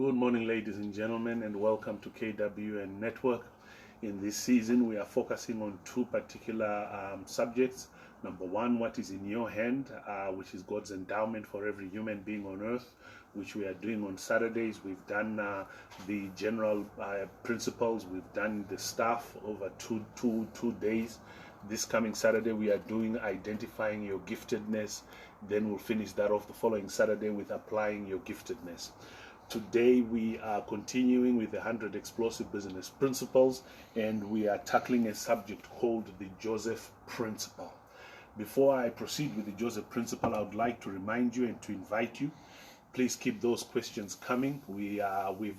Good morning, ladies and gentlemen, and welcome to KWN Network. In this season, we are focusing on two particular subjects. Number one, what is in your hand, which is God's endowment for every human being on earth, which we are doing on Saturdays. We've done the general principles. We've done the stuff over two days. This coming Saturday, we are doing identifying your giftedness. Then we'll finish that off the following Saturday with applying your giftedness. Today we are continuing with the 100 explosive business principles, and we are tackling a subject called the Joseph Principle. Before I proceed with the Joseph Principle, I would like to remind you and to invite you. Please keep those questions coming. We've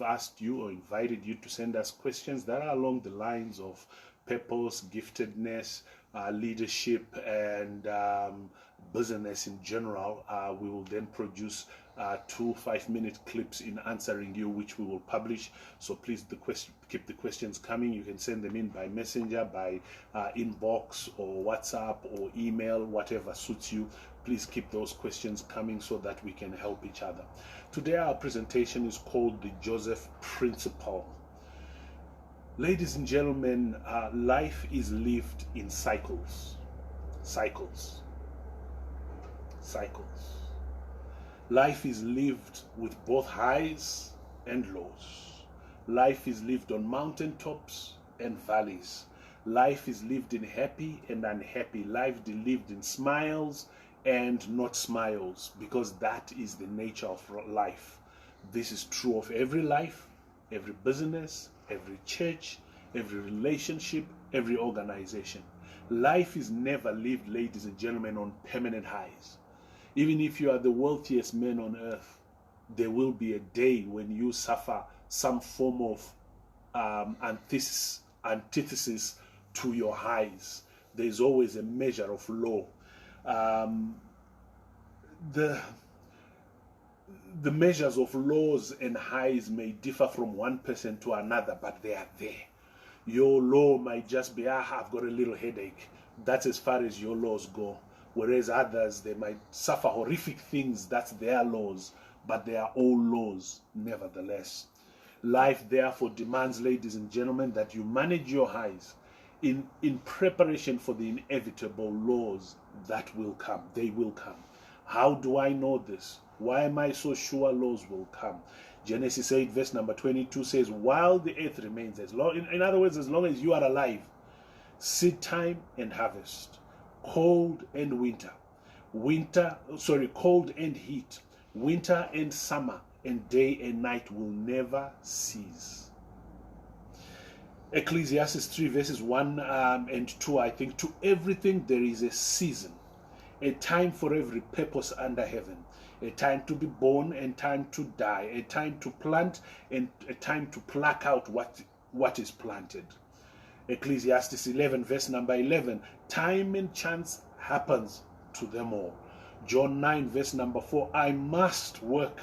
asked you or invited you to send us questions that are along the lines of purpose, giftedness, leadership, and business in general. We will then produce 2 5-minute clips in answering you, which we will publish. So please keep the questions coming. You can send them in by messenger, by inbox, or WhatsApp, or email, whatever suits you. Please keep those questions coming so that we can help each other. Today our presentation is called the Joseph Principle. Ladies and gentlemen, life is lived in cycles. Life is lived with both highs and lows. Life is lived on mountaintops and valleys. Life is lived in happy and unhappy. Life is lived in smiles and not smiles, because that is the nature of life. This is true of every life, every business, every church, every relationship, every organization. Life is never lived, ladies and gentlemen, on permanent highs. Even if you are the wealthiest man on earth, there will be a day when you suffer some form of antithesis to your highs. There is always a measure of low. The measures of lows and highs may differ from one person to another, but they are there. Your low might just be, I've got a little headache. That's as far as your lows go. Whereas others, they might suffer horrific things. That's their lows, but they are all lows nevertheless. Life therefore demands, ladies and gentlemen, that you manage your highs in preparation for the inevitable lows that will come. They will come. How do I know this? Why am I so sure lows will come? Genesis 8 verse number 22 says, while the earth remains, in other words, as long as you are alive, seed time and harvest, cold and cold and heat, winter and summer, and day and night will never cease. Ecclesiastes 3 verses 1 and 2, I think, to everything there is a season, a time for every purpose under heaven, a time to be born and time to die, a time to plant and a time to pluck out what is planted. Ecclesiastes 11 verse number 11, time and chance happens to them all. John 9 verse number 4, I must work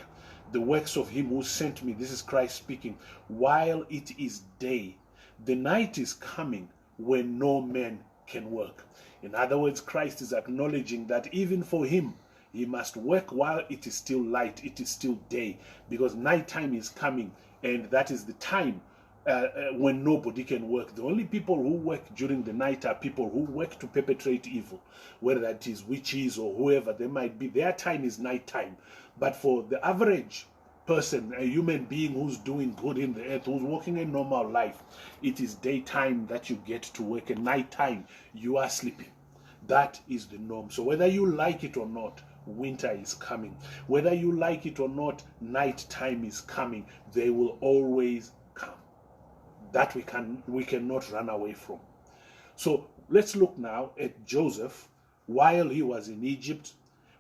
the works of him who sent me. This is Christ speaking. While it is day, the night is coming when no man can work. In other words, Christ is acknowledging that even for him, he must work while it is still light, it is still day, because nighttime is coming, and that is the time when nobody can work. The only people who work during the night are people who work to perpetrate evil, whether that is witches or whoever they might be. Their time is nighttime. But for the average person, a human being who's doing good in the earth, who's walking a normal life, it is daytime that you get to work, and nighttime you are sleeping. That is the norm. So whether you like it or not, winter is coming. Whether you like it or not, night time is coming. They will always come. That we cannot run away from. So let's look now at Joseph while he was in Egypt,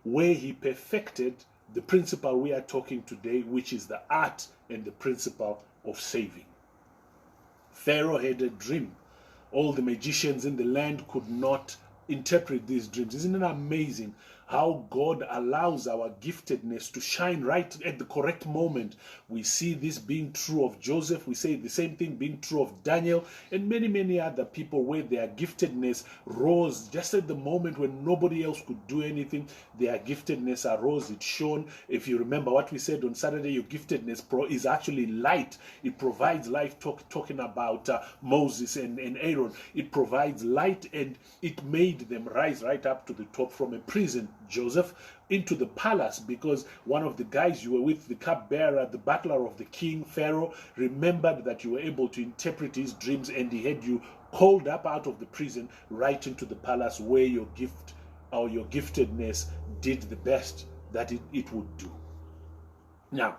where he perfected the principle we are talking today, which is the art and the principle of saving. Pharaoh had a dream. All the magicians in the land could not interpret these dreams. Isn't it amazing how God allows our giftedness to shine right at the correct moment. We see this being true of Joseph. We say the same thing being true of Daniel and many, many other people, where their giftedness rose just at the moment when nobody else could do anything. Their giftedness arose. It shone. If you remember what we said on Saturday, your giftedness is actually light. It provides life. Talking about Moses and Aaron, it provides light, and it made them rise right up to the top from a prison, Joseph, into the palace, because one of the guys you were with, the cupbearer, the butler of the king, Pharaoh, remembered that you were able to interpret his dreams, and he had you called up out of the prison right into the palace, where your gift or your giftedness did the best that it would do. Now,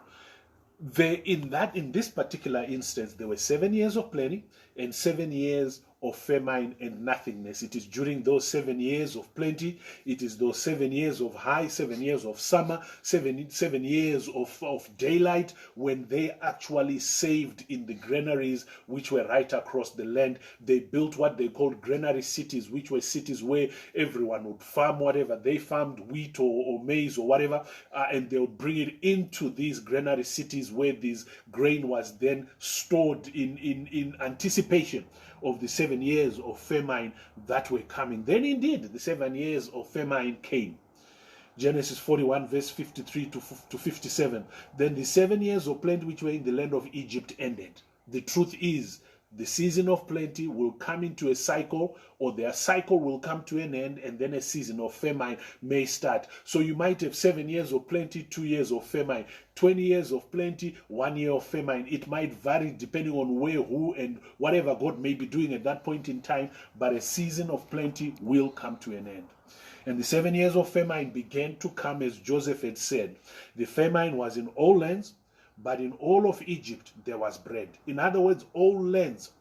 in this particular instance, there were 7 years of plenty and 7 years of famine and nothingness. It is during those 7 years of plenty, it is those 7 years of high, 7 years of summer, seven years of daylight, when they actually saved in the granaries which were right across the land. They built what they called granary cities, which were cities where everyone would farm whatever they farmed, wheat or maize or whatever, and they would bring it into these granary cities, where this grain was then stored in anticipation of the 7 years of famine that were coming. Then indeed, the 7 years of famine came. Genesis 41 verse 53 to 57. Then the 7 years of plenty which were in the land of Egypt ended. The truth is, the season of plenty will come into a cycle, or their cycle will come to an end, and then a season of famine may start. So you might have 7 years of plenty, 2 years of famine, 20 years of plenty, 1 year of famine. It might vary depending on where, who, and whatever God may be doing at that point in time, but a season of plenty will come to an end. And the 7 years of famine began to come as Joseph had said. The famine was in all lands, but in all of Egypt there was bread. In other words, all lands,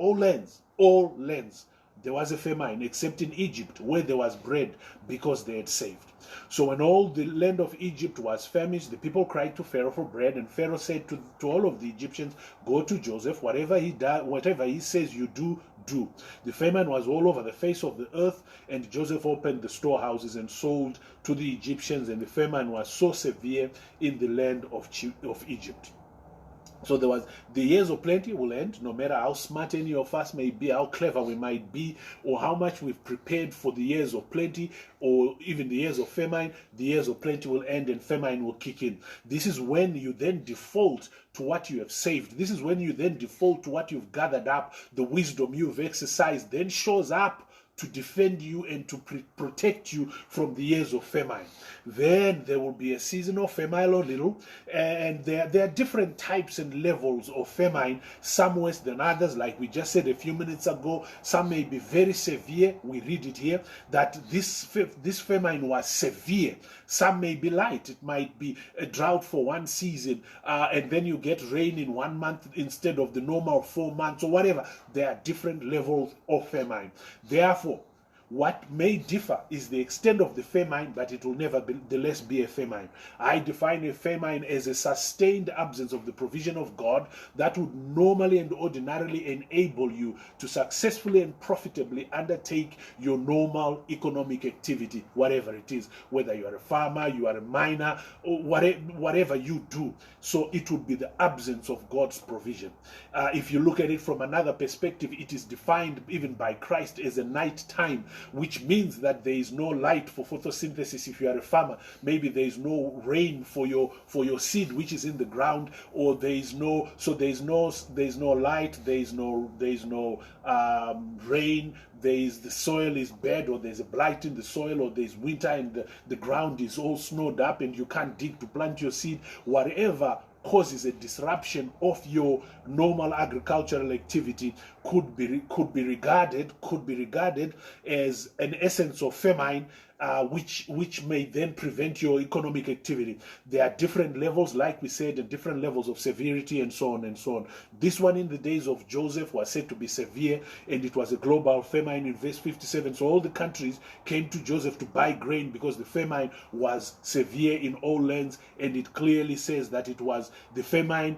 there was a famine, except in Egypt, where there was bread, because they had saved. So when all the land of Egypt was famished, the people cried to Pharaoh for bread, and Pharaoh said to all of the Egyptians, go to Joseph, whatever he does, whatever he says you do, do. The famine was all over the face of the earth, and Joseph opened the storehouses and sold to the Egyptians, and the famine was so severe in the land of Egypt. So there was, the years of plenty will end, no matter how smart any of us may be, how clever we might be, or how much we've prepared for the years of plenty, or even the years of famine. The years of plenty will end and famine will kick in. This is when you then default to what you have saved. This is when you then default to what you've gathered up. The wisdom you've exercised then shows up to defend you and to protect you from the years of famine. Then there will be a season of famine or little, and there are different types and levels of famine, some worse than others, like we just said a few minutes ago. Some may be very severe. We read it here that this famine was severe. Some may be light. It might be a drought for one season, and then you get rain in 1 month instead of the normal 4 months or whatever. There are different levels of famine. Therefore, what may differ is the extent of the famine, but it will nevertheless be a famine. I define a famine as a sustained absence of the provision of God that would normally and ordinarily enable you to successfully and profitably undertake your normal economic activity, whatever it is, whether you are a farmer, you are a miner, or whatever you do. So it would be the absence of God's provision. If you look at it from another perspective, it is defined even by Christ as a night time, which means that there is no light for photosynthesis. If you are a farmer, maybe there is no rain for your seed which is in the ground, or there is no light, there is no rain. The soil is bad, or there's a blight in the soil, or there's winter and the ground is all snowed up and you can't dig to plant your seed. Whatever causes a disruption of your normal agricultural activity could be regarded as an essence of famine, which may then prevent your economic activity. There are different levels, like we said, and different levels of severity, and so on and so on. This one in the days of Joseph was said to be severe, and it was a global famine in verse 57. So all the countries came to Joseph to buy grain because the famine was severe in all lands, and it clearly says that the famine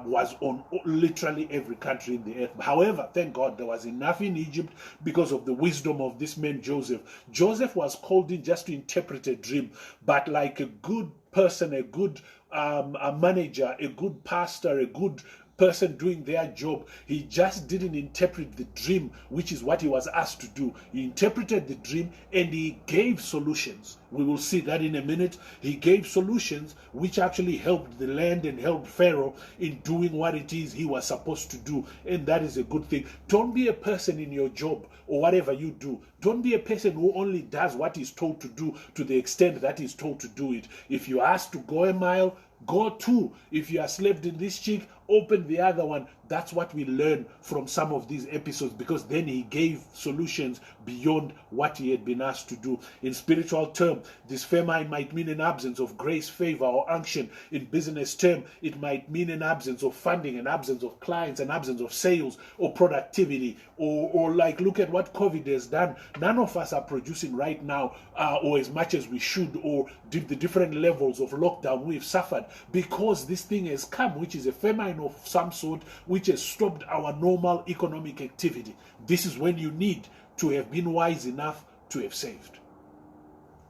was on literally every country in the earth. However, thank God there was enough in Egypt because of the wisdom of this man Joseph. Joseph was called called in just to interpret a dream, but like a good person, a good a manager, a good pastor, a good person doing their job, he just didn't interpret the dream, which is what he was asked to do. He interpreted the dream and he gave solutions. We will see that in a minute. He gave solutions which actually helped the land and helped Pharaoh in doing what it is he was supposed to do, and that is a good thing. Don't be a person in your job or whatever you do. Don't be a person who only does what he's told to do to the extent that he's told to do it. If you're asked to go a mile, go 2. If you are slaved in this cheek, open the other one. That's what we learn from some of these episodes, because then he gave solutions beyond what he had been asked to do. In spiritual term, this famine might mean an absence of grace, favor, or unction. In business term, it might mean an absence of funding, an absence of clients, an absence of sales or productivity, or like, look at what COVID has done. None of us are producing right now, or as much as we should, or the different levels of lockdown we've suffered, because this thing has come, which is a famine of some sort, which has stopped our normal economic activity. This is when you need to have been wise enough to have saved.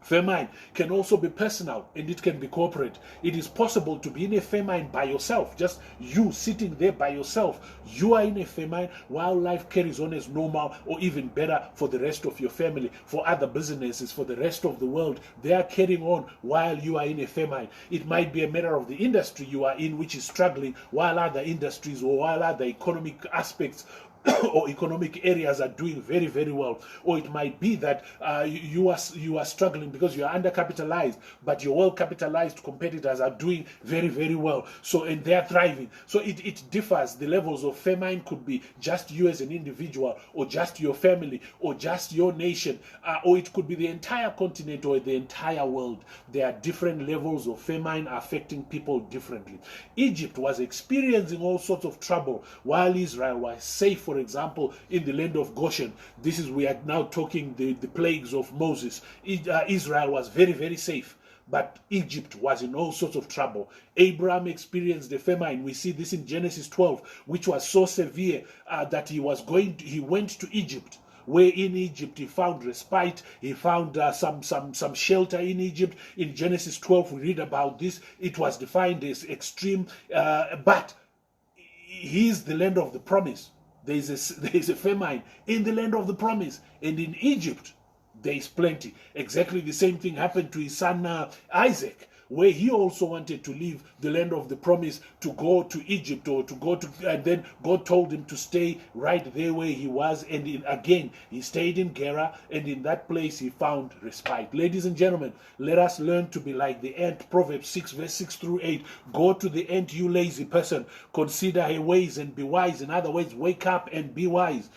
Famine can also be personal, and it can be corporate. It is possible to be in a famine by yourself, just you sitting there by yourself. You are in a famine while life carries on as normal, or even better for the rest of your family, for other businesses, for the rest of the world. They are carrying on while you are in a famine. It might be a matter of the industry you are in, which is struggling, while other industries or while other economic aspects or economic areas are doing very, very well. Or it might be that you are struggling because you are undercapitalized, but your well-capitalized competitors are doing very, very well. So, and they are thriving. So it differs. The levels of famine could be just you as an individual, or just your family, or just your nation, or it could be the entire continent or the entire world. There are different levels of famine affecting people differently. Egypt was experiencing all sorts of trouble while Israel was safe, for example, in the land of Goshen. This is, we are now talking the plagues of Moses. Israel was very, very safe, but Egypt was in all sorts of trouble. Abraham experienced the famine. We see this in Genesis 12, which was so severe that he went to Egypt, where in Egypt he found respite. He found some shelter in Egypt. In Genesis 12 we read about this. It was defined as extreme, but he is the land of the promise. There is a famine in the land of the promise, and in Egypt there is plenty. Exactly the same thing happened to his son Isaac, where he also wanted to leave the land of the promise to go to Egypt, or to go to, and then God told him to stay right there where he was, and again he stayed in Gerar, and in that place he found respite. Ladies and gentlemen, let us learn to be like the ant. Proverbs 6 verse 6 through 8. Go to the ant, you lazy person, consider her ways and be wise. In other words, wake up and be wise.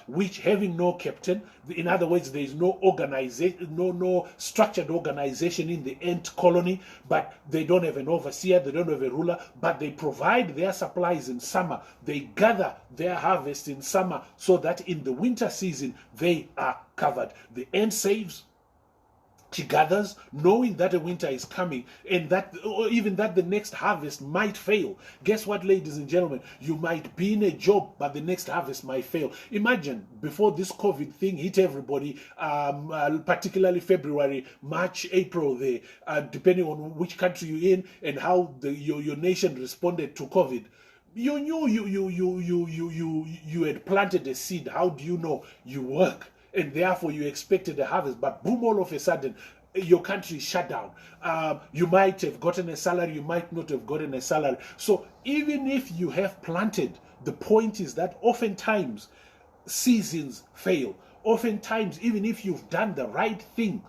Which, having no captain, in other words, there is no organization, no structured organization in the ant colony, but they don't have an overseer, they don't have a ruler, but they provide their supplies in summer. They gather their harvest in summer, so that in the winter season they are covered. The ant saves. She gathers, knowing that a winter is coming, and that, or even that the next harvest might fail. Guess what, ladies and gentlemen? You might be in a job, but the next harvest might fail. Imagine, before this COVID thing hit everybody, particularly February, March, April, there, depending on which country you're in and how your nation responded to COVID. You knew you had planted a seed. How do you know? You work, and therefore you expected a harvest, but boom, all of a sudden your country is shut down. You might have gotten a salary, you might not have gotten a salary. So even if you have planted, the point is that oftentimes seasons fail. Oftentimes, even if you've done the right thing,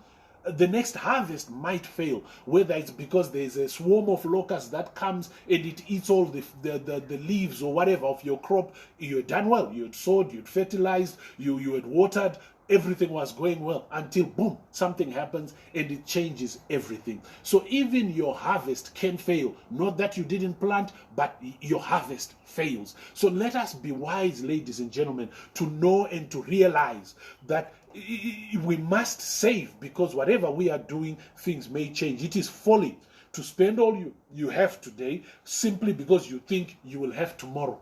the next harvest might fail, whether it's because there's a swarm of locusts that comes and it eats all the leaves or whatever of your crop. You had done well, you had sowed, you had fertilized, you had watered, everything was going well, until boom, something happens and it changes everything. So even your harvest can fail. Not that you didn't plant, but your harvest fails. So let us be wise, ladies and gentlemen, to know and to realize that we must save, because whatever we are doing, things may change. It is folly to spend all you have today simply because you think you will have tomorrow.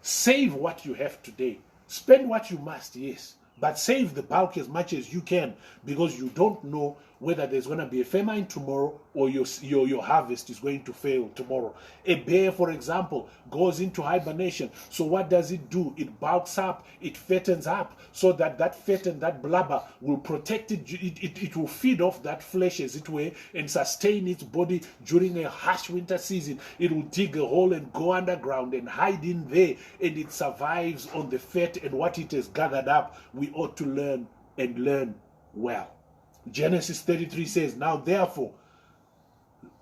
Save what you have today. Spend what you must, yes, But save the bulk as much as you can, because you don't know whether there's going to be a famine tomorrow or your harvest is going to fail tomorrow. A bear, for example, goes into hibernation. So what does it do? It bulks up, it fattens up, so that that fat and that blubber will protect it. It will feed off that flesh, as it were, and sustain its body during a harsh winter season. It will dig a hole and go underground and hide in there, and it survives on the fat and what it has gathered up. We ought to learn, and learn well. Genesis 33 says, now therefore,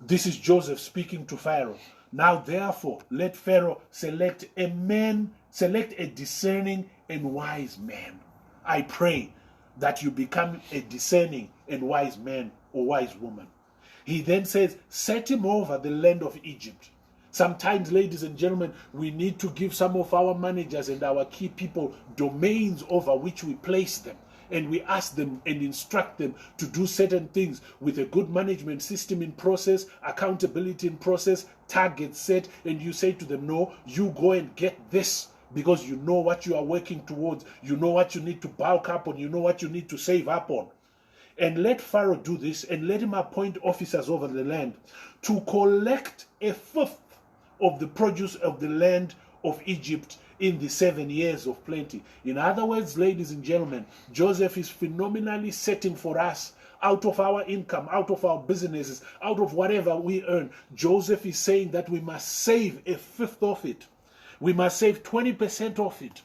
this is Joseph speaking to Pharaoh. Now therefore, let Pharaoh select a discerning and wise man. I pray that you become a discerning and wise man or wise woman. He then says, set him over the land of Egypt. Sometimes, ladies and gentlemen, we need to give some of our managers and our key people domains over which we place them. And we ask them and instruct them to do certain things with a good management system in process, accountability in process, targets set, and you say to them, no, you go and get this, because you know what you are working towards, you know what you need to bulk up on, you know what you need to save up on. And let Pharaoh do this, and let him appoint officers over the land to collect a fifth of the produce of the land of Egypt in the 7 years of plenty. In other words, ladies and gentlemen, Joseph is phenomenally setting for us, out of our income, out of our businesses, out of whatever we earn. Joseph is saying that we must save a fifth of it. We must save 20% of it.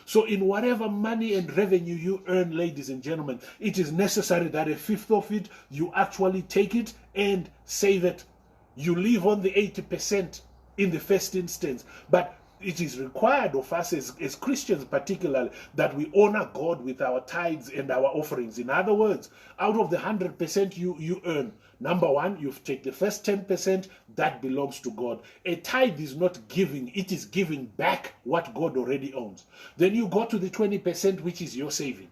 So in whatever money and revenue you earn, ladies and gentlemen, it is necessary that a fifth of it, you actually take it and save it. You leave on the 80% in the first instance, but it is required of us as Christians particularly that we honor God with our tithes and our offerings. In other words, out of the 100% you earn, number one, you take the first 10% that belongs to God. A tithe is not giving, it is giving back what God already owns. Then you go to the 20%, which is your saving.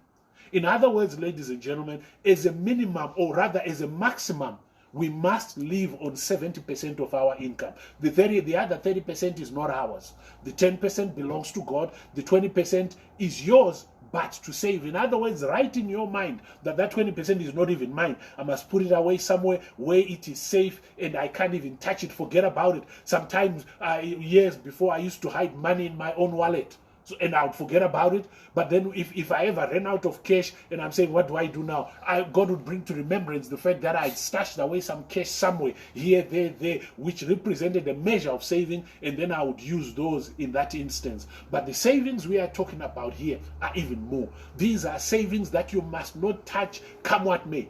In other words, ladies and gentlemen, as a minimum, or rather as a maximum, we must live on 70% of our income. The other 30% is not ours. The 10% belongs to God. The 20% is yours, but to save. In other words, write in your mind that that 20% is not even mine. I must put it away somewhere where it is safe and I can't even touch it. Forget about it. Sometimes, years before, I used to hide money in my own wallet. So, and I would forget about it. But then if I ever ran out of cash and I'm saying, what do I do now? God would bring to remembrance the fact that I had stashed away some cash somewhere, here, there, which represented a measure of saving, and then I would use those in that instance. But the savings we are talking about here are even more. These are savings that you must not touch, come what may.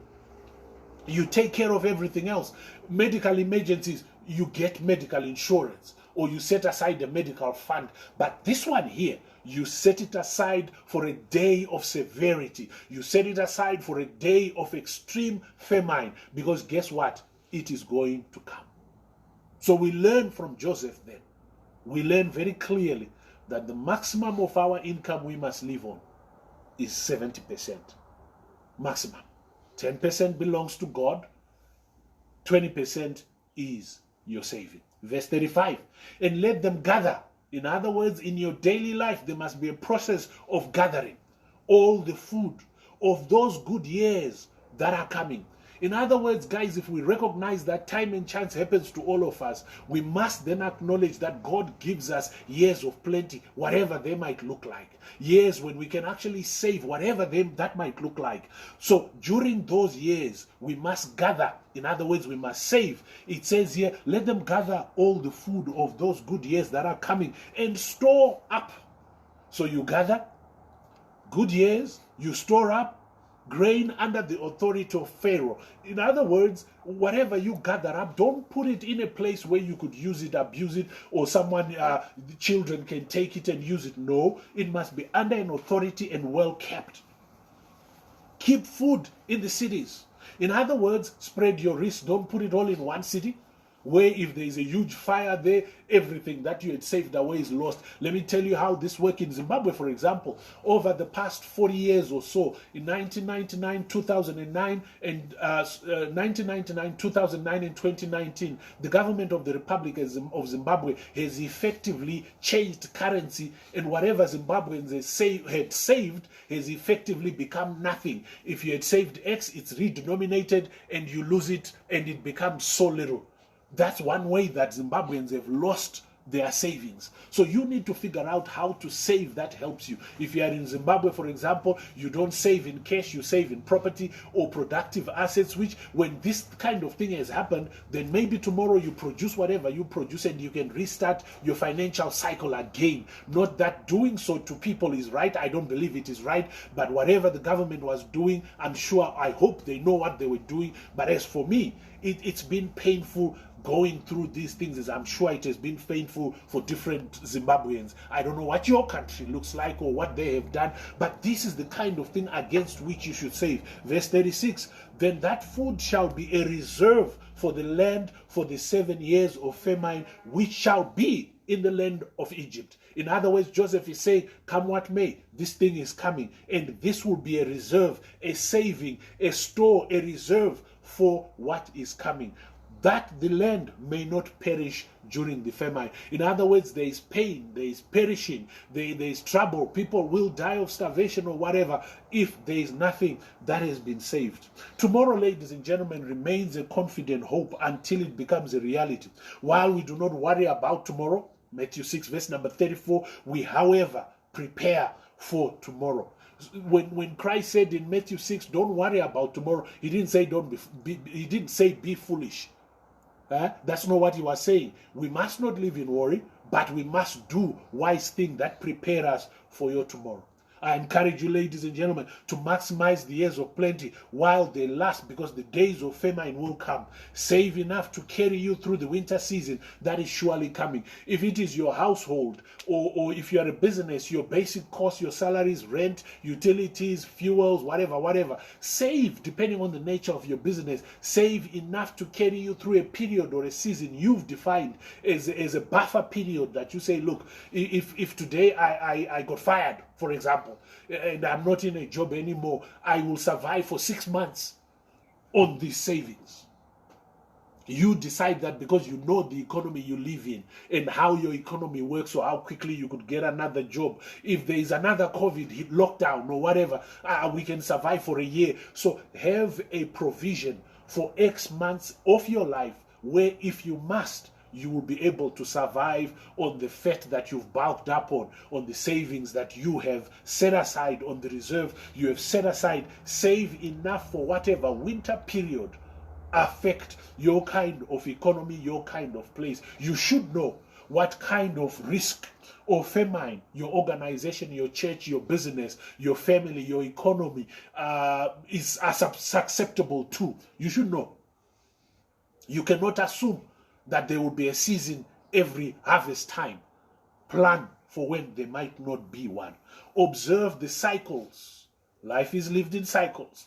You take care of everything else. Medical emergencies, you get medical insurance, or you set aside a medical fund. But this one here, you set it aside for a day of severity. You set it aside for a day of extreme famine, because guess what? It is going to come. So we learn from Joseph then. We learn very clearly that the maximum of our income we must live on is 70%. Maximum. 10% belongs to God. 20% is your saving. Verse 35, and let them gather. In other words, in your daily life, there must be a process of gathering all the food of those good years that are coming. In other words, guys, if we recognize that time and chance happens to all of us, we must then acknowledge that God gives us years of plenty, whatever they might look like. Years when we can actually save, whatever that might look like. So during those years, we must gather. In other words, we must save. It says here, let them gather all the food of those good years that are coming and store up. So you gather good years, you store up grain under the authority of Pharaoh. In other words, whatever you gather up, don't put it in a place where you could use it, abuse it, or someone, the children can take it and use it. No, it must be under an authority and well kept. Keep food in the cities. In other words, spread your risk. Don't put it all in one city. where if there is a huge fire there, everything that you had saved away is lost. Let me tell you how this works in Zimbabwe, for example. Over the past 40 years or so, in 1999, 2009, and 1999, 2009, and 2019, the government of the Republic of Zimbabwe has effectively changed currency, and whatever Zimbabweans had saved has effectively become nothing. If you had saved X, it's redenominated, and you lose it, and it becomes so little. That's one way that Zimbabweans have lost their savings. So you need to figure out how to save that helps you. If you are in Zimbabwe, for example, you don't save in cash, you save in property or productive assets, which when this kind of thing has happened, then maybe tomorrow you produce whatever you produce and you can restart your financial cycle again. Not that doing so to people is right. I don't believe it is right. But whatever the government was doing, I'm sure, I hope they know what they were doing. But as for me, it's been painful going through these things, as I'm sure it has been painful for different Zimbabweans. I don't know what your country looks like or what they have done, but this is the kind of thing against which you should save. Verse 36, then that food shall be a reserve for the land for the 7 years of famine, which shall be in the land of Egypt. In other words, Joseph is saying, come what may, this thing is coming, and this will be a reserve, a saving, a store, a reserve for what is coming, that the land may not perish during the famine. In other words, there is pain, there is perishing, there is trouble. People will die of starvation or whatever if there is nothing that has been saved. Tomorrow, ladies and gentlemen, remains a confident hope until it becomes a reality. While we do not worry about tomorrow, Matthew 6 verse number 34, we however prepare for tomorrow. When Christ said in Matthew 6, don't worry about tomorrow, he didn't say he didn't say be foolish. That's not what he was saying. We must not live in worry, but we must do wise things that prepare us for your tomorrow. I encourage you, ladies and gentlemen, to maximize the years of plenty while they last, because the days of famine will come. Save enough to carry you through the winter season that is surely coming. If it is your household, or if you are a business, your basic cost, your salaries, rent, utilities, fuels, whatever, save, depending on the nature of your business, save enough to carry you through a period or a season you've defined as a buffer period, that you say, look, if today I got fired, for example, and I'm not in a job anymore, I will survive for 6 months on these savings. You decide that because you know the economy you live in and how your economy works, or how quickly you could get another job. If there is another COVID lockdown or whatever, we can survive for a year. So have a provision for X months of your life where, if you must, you will be able to survive on the fat that you've bulked up on the savings that you have set aside, on the reserve you have set aside. Save enough for whatever winter period affect your kind of economy, your kind of place. You should know what kind of risk or famine your organization, your church, your business, your family, your economy is susceptible to. You should know. You cannot assume that there will be a season every harvest time. Plan for when there might not be one. Observe the cycles. Life is lived in cycles.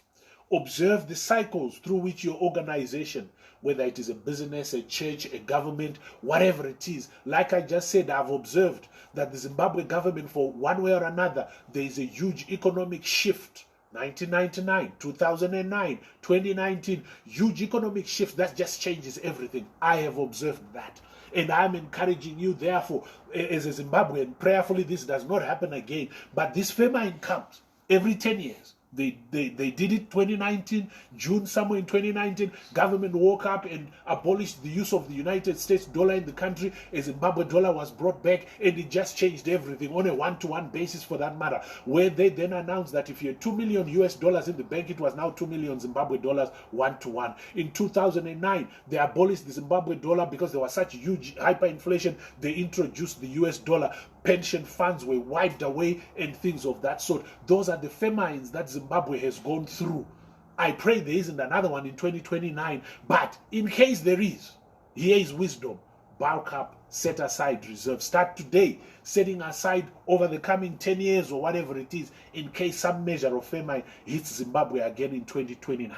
Observe the cycles through which your organization, whether it is a business, a church, a government, whatever it is, like I just said, I've observed that the Zimbabwe government, for one way or another, there is a huge economic shift. 1999, 2009, 2019, huge economic shift that just changes everything. I have observed that. And I'm encouraging you, therefore, as a Zimbabwean, prayerfully this does not happen again. But this famine comes every 10 years. They did it 2019, June, somewhere in 2019. Government woke up and abolished the use of the United States dollar in the country. A Zimbabwe dollar was brought back, and it just changed everything on a one-to-one basis, for that matter, where they then announced that if you had $2 million US in the bank, it was now 2 million Zimbabwe dollars one-to-one. In 2009, they abolished the Zimbabwe dollar because there was such huge hyperinflation. They introduced the US dollar. Pension funds were wiped away and things of that sort. Those are the famines that Zimbabwe has gone through. I pray there isn't another one in 2029, but in case there is, here is wisdom. Bulk up, set aside reserve. Start today, setting aside over the coming 10 years or whatever it is, in case some measure of famine hits Zimbabwe again in 2029.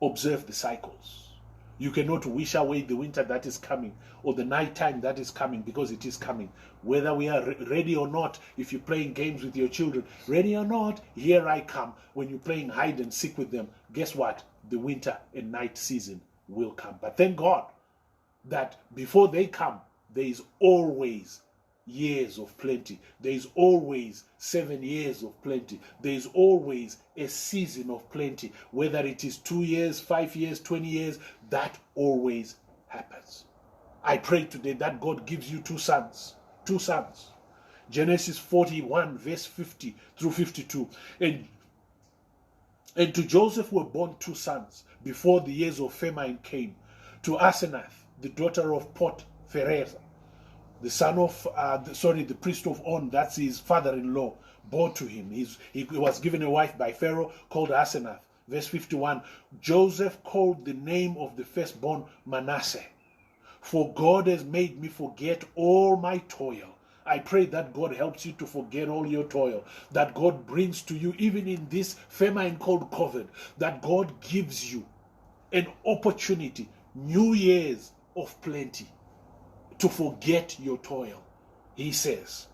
Observe the cycles. You cannot wish away the winter that is coming or the night time that is coming, because it is coming. Whether we are ready or not, if you're playing games with your children, ready or not, here I come. When you're playing hide and seek with them, guess what? The winter and night season will come. But thank God that before they come, there is always years of plenty. There is always 7 years of plenty. There is always a season of plenty. Whether it is 2 years, 5 years, 20 years, that always happens. I pray today that God gives you two sons. Two sons. Genesis 41 verse 50 through 52. And to Joseph were born two sons before the years of famine came. To Asenath, the daughter of Potpharah, the son of, the priest of On, that's his father-in-law, bore to him. He was given a wife by Pharaoh called Asenath. Verse 51, Joseph called the name of the firstborn Manasseh. For God has made me forget all my toil. I pray that God helps you to forget all your toil, that God brings to you, even in this famine called COVID, that God gives you an opportunity, new years of plenty, to forget your toil. He says,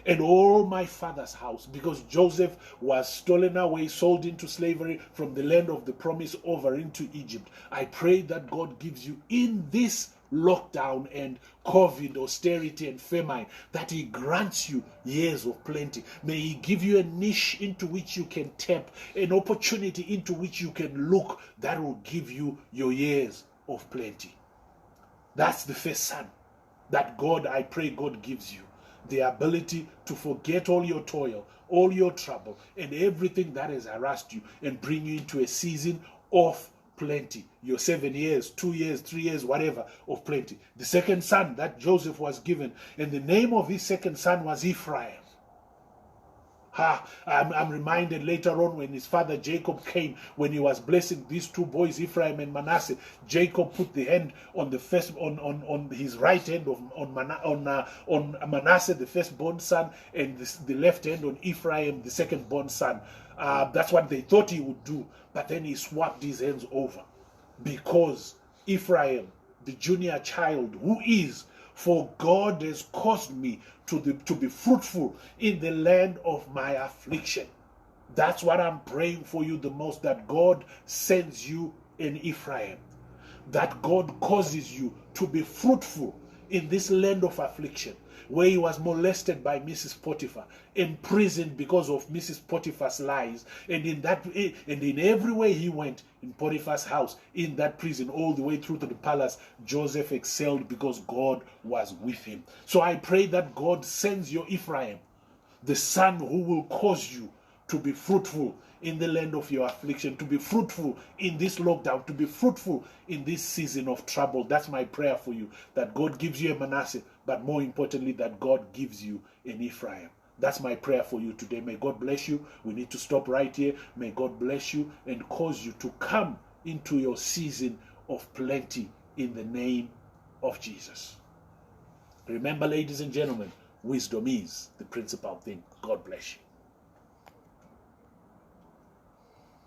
and all my father's house, because Joseph was stolen away, sold into slavery from the land of the promise over into Egypt. I pray that God gives you in this lockdown and COVID, austerity and famine, that he grants you years of plenty. May he give you a niche into which you can tap, an opportunity into which you can look, that will give you your years of plenty. That's the first son that God, I pray God gives you. The ability to forget all your toil, all your trouble, and everything that has harassed you, and bring you into a season of plenty. Your 7 years, 2 years, 3 years, whatever, of plenty. The second son that Joseph was given, and the name of his second son was Ephraim. I'm reminded later on when his father Jacob came, when he was blessing these two boys, Ephraim and Manasseh. Jacob put the hand on the first, on his right hand on Manasseh, the firstborn son, and the left hand on Ephraim, the secondborn son. That's what they thought he would do, but then he swapped his hands over, because Ephraim, the junior child, who is, for God has caused me to be fruitful in the land of my affliction. That's what I'm praying for you the most, that God sends you an Ephraim, that God causes you to be fruitful in this land of affliction, where he was molested by Mrs. Potiphar, imprisoned because of Mrs. Potiphar's lies, and in every way he went, in Potiphar's house, in that prison, all the way through to the palace, Joseph excelled because God was with him. So I pray that God sends your Ephraim, the son who will cause you to be fruitful in the land of your affliction, to be fruitful in this lockdown, to be fruitful in this season of trouble. That's my prayer for you, that God gives you a Manasseh, but more importantly, that God gives you an Ephraim. That's my prayer for you today. May God bless you. We need to stop right here. May God bless you and cause you to come into your season of plenty in the name of Jesus. Remember, ladies and gentlemen, wisdom is the principal thing. God bless you.